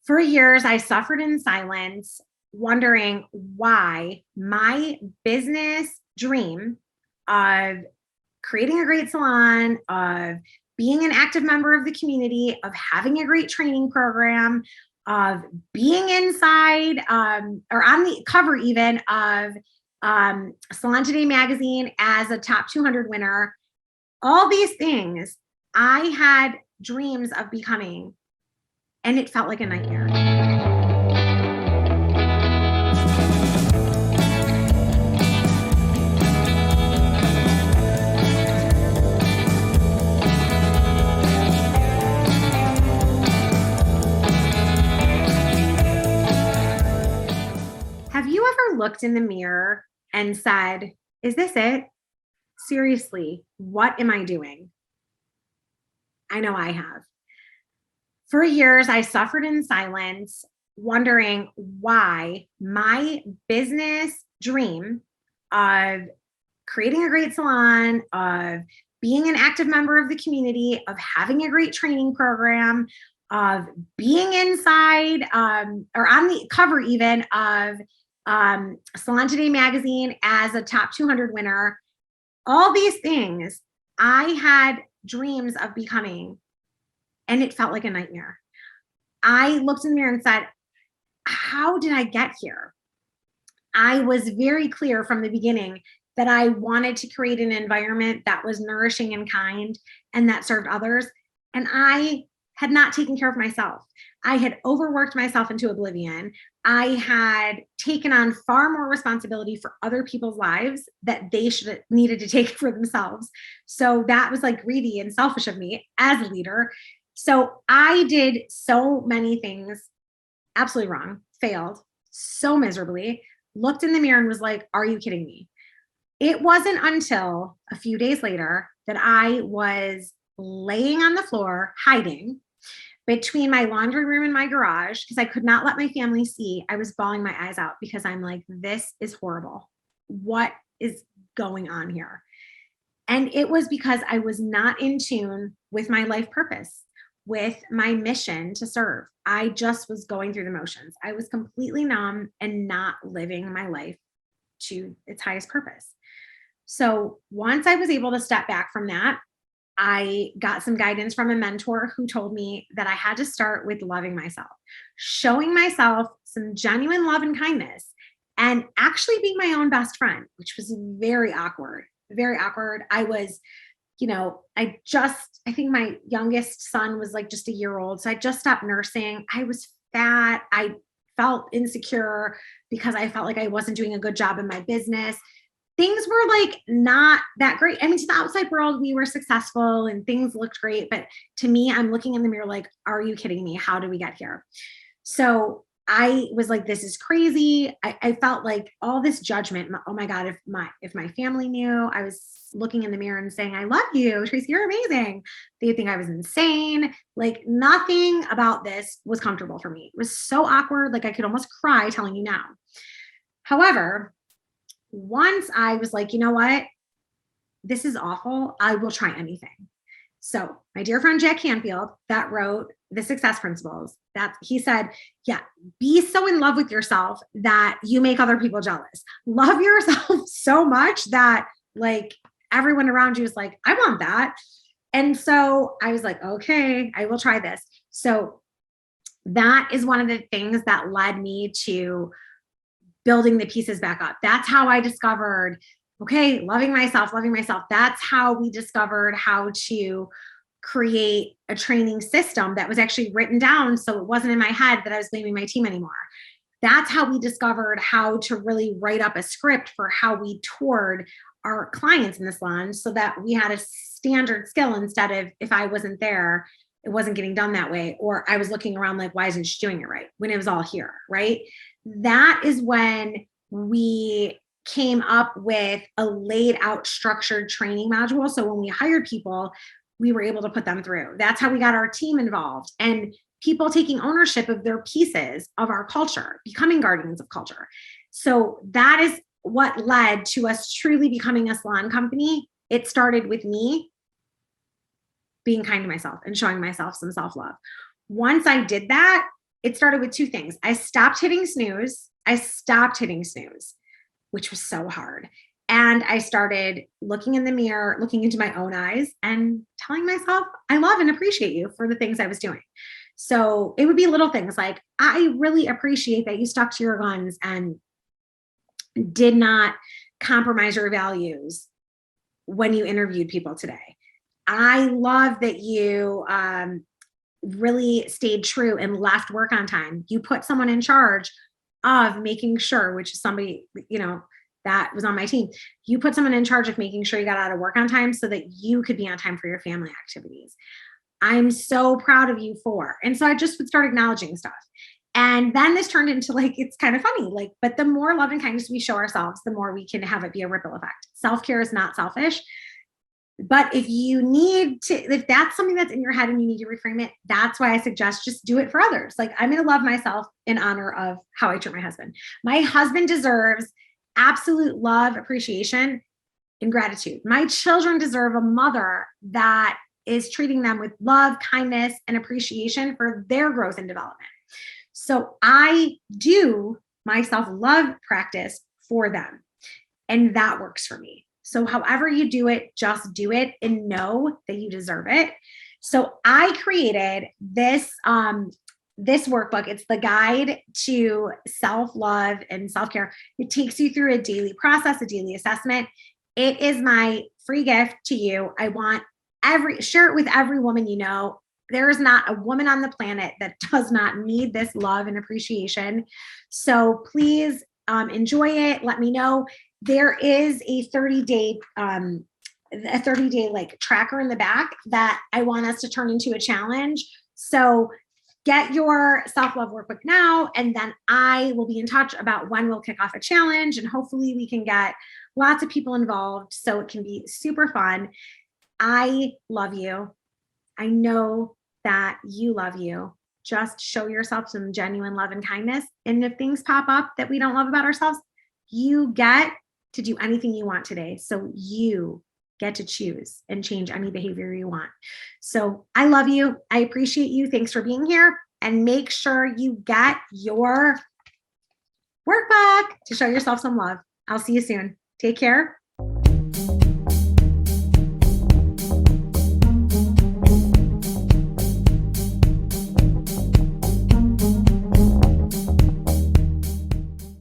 For years, I suffered in silence, wondering why my business dream of creating a great salon, of being an active member of the community, of having a great training program, of being inside or on the cover even of Salon Today magazine as a top 200 winner, all these things I had dreams of becoming, and it felt like a nightmare. Have you ever looked in the mirror and said, is this it? Seriously, what am I doing? I know I have. For years, I suffered in silence, wondering why my business dream of creating a great salon, of being an active member of the community, of having a great training program, of being inside or on the cover even of Salon Today magazine as a top 200 winner, all these things I had dreams of becoming, and it felt like a nightmare. I looked in the mirror and said, how did I get here? I was very clear from the beginning that I wanted to create an environment that was nourishing and kind and that served others. And I had not taken care of myself. I had overworked myself into oblivion. I had taken on far more responsibility for other people's lives that they should have needed to take for themselves. So that was like greedy and selfish of me as a leader. So I did so many things absolutely wrong, failed so miserably, looked in the mirror and was like, are you kidding me? It wasn't until a few days later that I was laying on the floor, hiding between my laundry room and my garage because I could not let my family see. I was bawling my eyes out because I'm like, this is horrible. What is going on here? And it was because I was not in tune with my life purpose, with my mission to serve. I just was going through the motions. I was completely numb and not living my life to its highest purpose. So once I was able to step back from that, I got some guidance from a mentor who told me that I had to start with loving myself, showing myself some genuine love and kindness, and actually being my own best friend, which was very awkward, very awkward. I was, I think my youngest son was like just a year old. So I just stopped nursing. I was fat. I felt insecure because I felt like I wasn't doing a good job in my business. Things were like not that great. I mean, to the outside world, we were successful and things looked great. But to me, I'm looking in the mirror like, are you kidding me? How did we get here? So I was like, this is crazy. I felt like all this judgment. Oh my God, if my family knew, I was looking in the mirror and saying, I love you, Tracy, you're amazing. They think I was insane. Like nothing about this was comfortable for me. It was so awkward. Like I could almost cry telling you now. However, once I was like, you know what? This is awful. I will try anything. So my dear friend, Jack Canfield, that wrote The Success Principles, that he said, yeah, be so in love with yourself that you make other people jealous. Love yourself so much that like everyone around you is like, I want that. And so I was like, okay, I will try this. So that is one of the things that led me to building the pieces back up. That's how I discovered, okay, loving myself. That's how we discovered how to create a training system that was actually written down. So it wasn't in my head that I was blaming my team anymore. That's how we discovered how to really write up a script for how we toured our clients in the salon so that we had a standard skill instead of if I wasn't there, it wasn't getting done that way. Or I was looking around like, why isn't she doing it right? When it was all here, right? That is when we came up with a laid out structured training module. So when we hired people, we were able to put them through. That's how we got our team involved and people taking ownership of their pieces of our culture, becoming guardians of culture. So that is what led to us truly becoming a salon company. It started with me being kind to myself and showing myself some self-love. Once I did that, it started with two things. I stopped hitting snooze. Which was so hard. And I started looking in the mirror, looking into my own eyes and telling myself, I love and appreciate you for the things I was doing. So it would be little things like, I really appreciate that you stuck to your guns and did not compromise your values when you interviewed people today. I love that you really stayed true and left work on time. You put someone in charge of making sure, which is somebody, that was on my team. You put someone in charge of making sure you got out of work on time so that you could be on time for your family activities. I'm so proud of you for. And so I just would start acknowledging stuff. And then this turned into it's kind of funny, but the more love and kindness we show ourselves, the more we can have it be a ripple effect. Self-care is not selfish. But if that's something that's in your head and you need to reframe it, that's why I suggest just do it for others. I'm going to love myself in honor of how I treat my husband. My husband deserves absolute love, appreciation, and gratitude. My children deserve a mother that is treating them with love, kindness, and appreciation for their growth and development. So I do my self-love practice for them, and that works for me. So however you do it, just do it and know that you deserve it. So I created this workbook. It's the guide to self-love and self-care. It takes you through a daily process, a daily assessment. It is my free gift to you. I want share it with every woman you know. There is not a woman on the planet that does not need this love and appreciation. So please enjoy it. Let me know. There is a 30-day tracker in the back that I want us to turn into a challenge. So get your self-love workbook now, and then I will be in touch about when we'll kick off a challenge, and hopefully we can get lots of people involved so it can be super fun. I love you. I know that you love you. Just show yourself some genuine love and kindness. And if things pop up that we don't love about ourselves, you get to do anything you want today. So you get to choose and change any behavior you want. So I love you. I appreciate you. Thanks for being here. And make sure you get your workbook to show yourself some love. I'll see you soon. Take care.